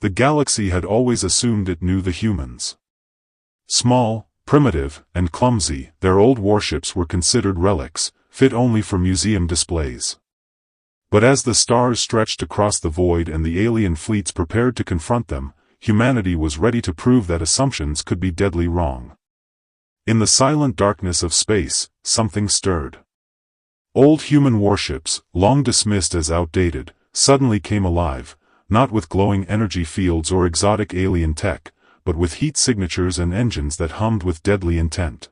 The galaxy had always assumed it knew the humans. Small, primitive, and clumsy, their old warships were considered relics, fit only for museum displays. But as the stars stretched across the void and the alien fleets prepared to confront them, humanity was ready to prove that assumptions could be deadly wrong. In the silent darkness of space, something stirred. Old human warships, long dismissed as outdated, suddenly came alive, not with glowing energy fields or exotic alien tech, but with heat signatures and engines that hummed with deadly intent.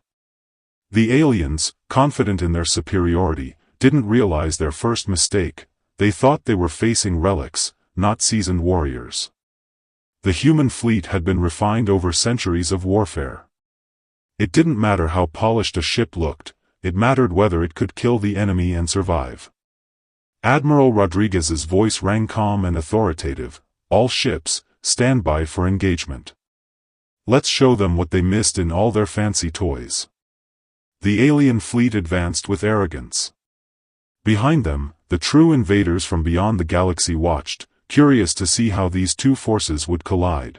The aliens, confident in their superiority, didn't realize their first mistake. They thought they were facing relics, not seasoned warriors. The human fleet had been refined over centuries of warfare. It didn't matter how polished a ship looked, it mattered whether it could kill the enemy and survive. Admiral Rodriguez's voice rang calm and authoritative. All ships, stand by for engagement. Let's show them what they missed in all their fancy toys. The alien fleet advanced with arrogance. Behind them, the true invaders from beyond the galaxy watched, curious to see how these two forces would collide.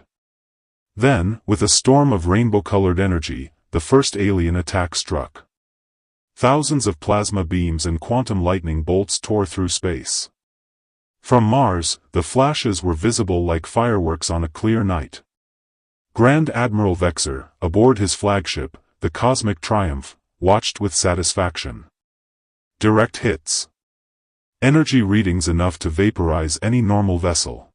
Then, with a storm of rainbow-colored energy, the first alien attack struck. Thousands of plasma beams and quantum lightning bolts tore through space. From Mars, the flashes were visible like fireworks on a clear night. Grand Admiral Vexer, aboard his flagship, the Cosmic Triumph, watched with satisfaction. Direct hits. Energy readings enough to vaporize any normal vessel.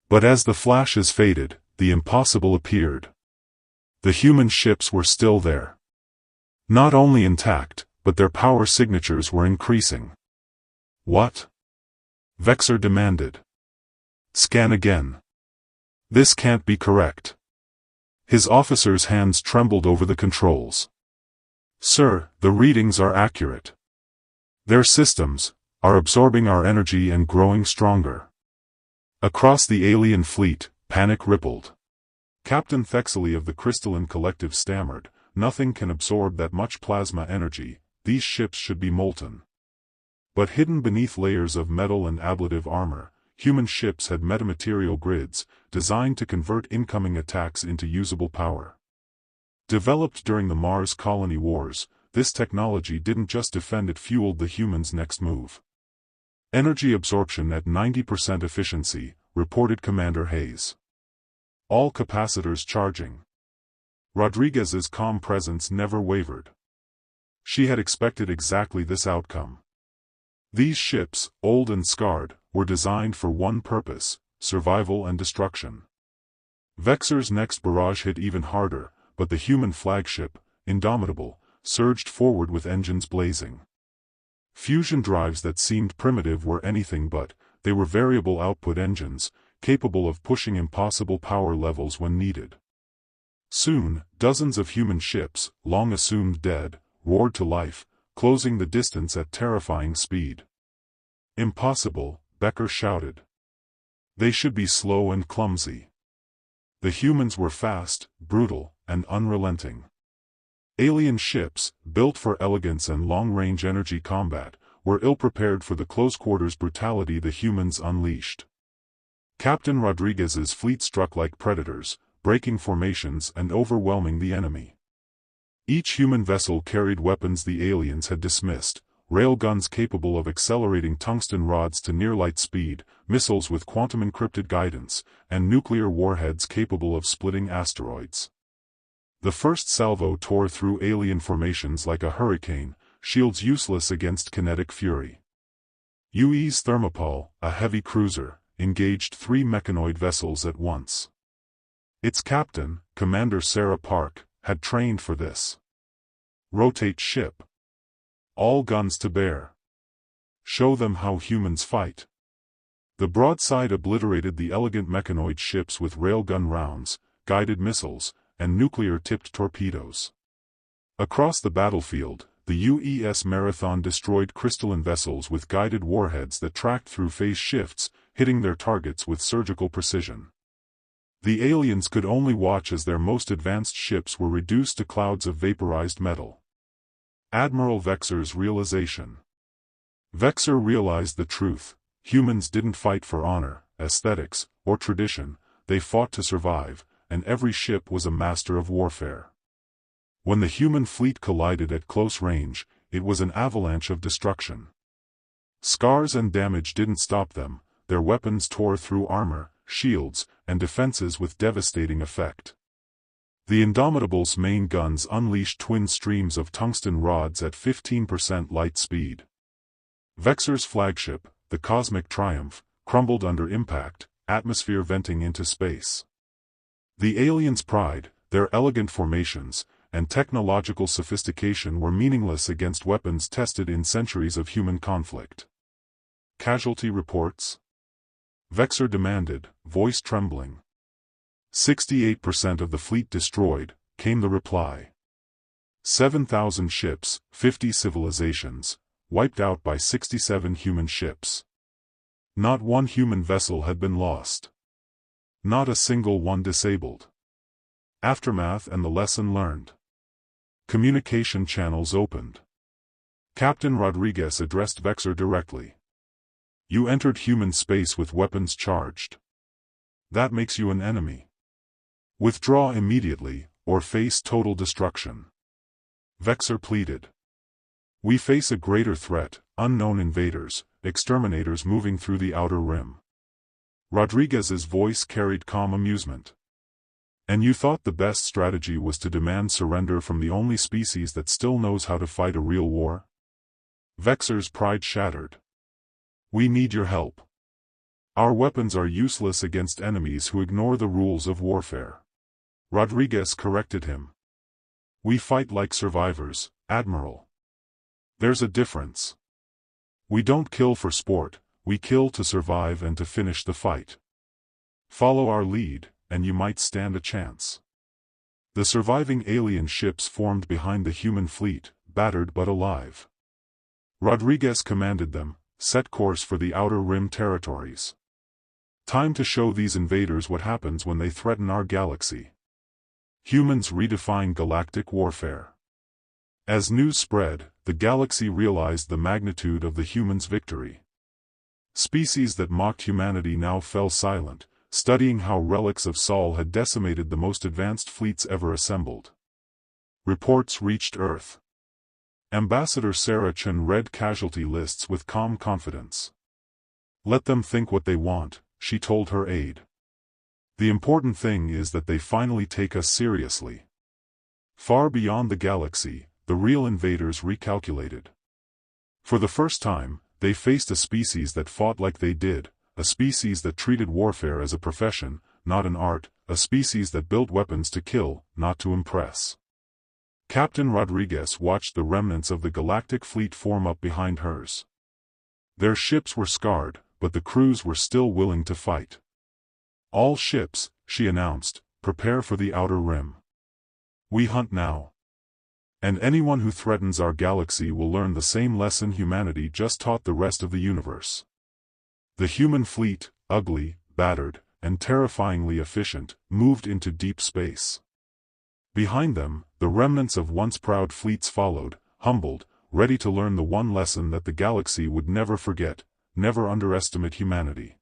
But as the flashes faded, the impossible appeared. The human ships were still there. Not only intact, but their power signatures were increasing. What? Vexer demanded. Scan again. This can't be correct. His officer's hands trembled over the controls. Sir, the readings are accurate. Their systems are absorbing our energy and growing stronger. Across the alien fleet, panic rippled. Captain Thexley of the Crystalline Collective stammered, "Nothing can absorb that much plasma energy, these ships should be molten." But hidden beneath layers of metal and ablative armor, human ships had metamaterial grids, designed to convert incoming attacks into usable power. Developed during the Mars Colony Wars, this technology didn't just defend, it fueled the humans' next move. Energy absorption at 90% efficiency, reported Commander Hayes. All capacitors charging. Rodriguez's calm presence never wavered. She had expected exactly this outcome. These ships, old and scarred, were designed for one purpose: survival and destruction. Vexer's next barrage hit even harder, but the human flagship, indomitable, surged forward with engines blazing. Fusion drives that seemed primitive were anything but. They were variable output engines, capable of pushing impossible power levels when needed. Soon, dozens of human ships, long assumed dead, roared to life, closing the distance at terrifying speed. Impossible, Becker shouted. They should be slow and clumsy. The humans were fast, brutal, and unrelenting. Alien ships, built for elegance and long-range energy combat, were ill-prepared for the close-quarters brutality the humans unleashed. Captain Rodriguez's fleet struck like predators, breaking formations and overwhelming the enemy. Each human vessel carried weapons the aliens had dismissed: railguns capable of accelerating tungsten rods to near-light speed, missiles with quantum-encrypted guidance, and nuclear warheads capable of splitting asteroids. The first salvo tore through alien formations like a hurricane, shields useless against kinetic fury. UE's Thermopyle, a heavy cruiser, engaged 3 mechanoid vessels at once. Its captain, Commander Sarah Park, had trained for this. Rotate ship. All guns to bear. Show them how humans fight. The broadside obliterated the elegant mechanoid ships with railgun rounds, guided missiles, and nuclear-tipped torpedoes. Across the battlefield, the UES Marathon destroyed crystalline vessels with guided warheads that tracked through phase shifts, hitting their targets with surgical precision. The aliens could only watch as their most advanced ships were reduced to clouds of vaporized metal. Admiral Vexer's realization. Vexer realized the truth: humans didn't fight for honor, aesthetics, or tradition, they fought to survive, and every ship was a master of warfare. When the human fleet collided at close range, it was an avalanche of destruction. Scars and damage didn't stop them, their weapons tore through armor, shields, and defenses with devastating effect. The Indomitable's main guns unleashed twin streams of tungsten rods at 15% light speed. Vexor's flagship, the Cosmic Triumph, crumbled under impact, atmosphere venting into space. The aliens' pride, their elegant formations, and technological sophistication were meaningless against weapons tested in centuries of human conflict. Casualty reports? Vexor demanded, voice trembling. 68% of the fleet destroyed, came the reply. 7,000 ships, 50 civilizations, wiped out by 67 human ships. Not one human vessel had been lost. Not a single one disabled. Aftermath and the lesson learned. Communication channels opened. Captain Rodriguez addressed Vexor directly. You entered human space with weapons charged. That makes you an enemy. Withdraw immediately, or face total destruction. Vexor pleaded. We face a greater threat, unknown invaders, exterminators moving through the outer rim. Rodriguez's voice carried calm amusement. And you thought the best strategy was to demand surrender from the only species that still knows how to fight a real war? Vexor's pride shattered. We need your help. Our weapons are useless against enemies who ignore the rules of warfare. Rodriguez corrected him. We fight like survivors, Admiral. There's a difference. We don't kill for sport, we kill to survive and to finish the fight. Follow our lead, and you might stand a chance. The surviving alien ships formed behind the human fleet, battered but alive. Rodriguez commanded them, set course for the outer rim territories. Time to show these invaders what happens when they threaten our galaxy. Humans redefine galactic warfare. As news spread, the galaxy realized the magnitude of the humans' victory. Species that mocked humanity now fell silent, studying how relics of Sol had decimated the most advanced fleets ever assembled. Reports reached Earth. Ambassador Sarah Chen read casualty lists with calm confidence. Let them think what they want, she told her aide. The important thing is that they finally take us seriously. Far beyond the galaxy, the real invaders recalculated. For the first time, they faced a species that fought like they did, a species that treated warfare as a profession, not an art, a species that built weapons to kill, not to impress. Captain Rodriguez watched the remnants of the galactic fleet form up behind hers. Their ships were scarred, but the crews were still willing to fight. All ships, she announced, prepare for the outer rim. We hunt now. And anyone who threatens our galaxy will learn the same lesson humanity just taught the rest of the universe. The human fleet, ugly, battered, and terrifyingly efficient, moved into deep space. Behind them, the remnants of once proud fleets followed, humbled, ready to learn the one lesson that the galaxy would never forget: never underestimate humanity.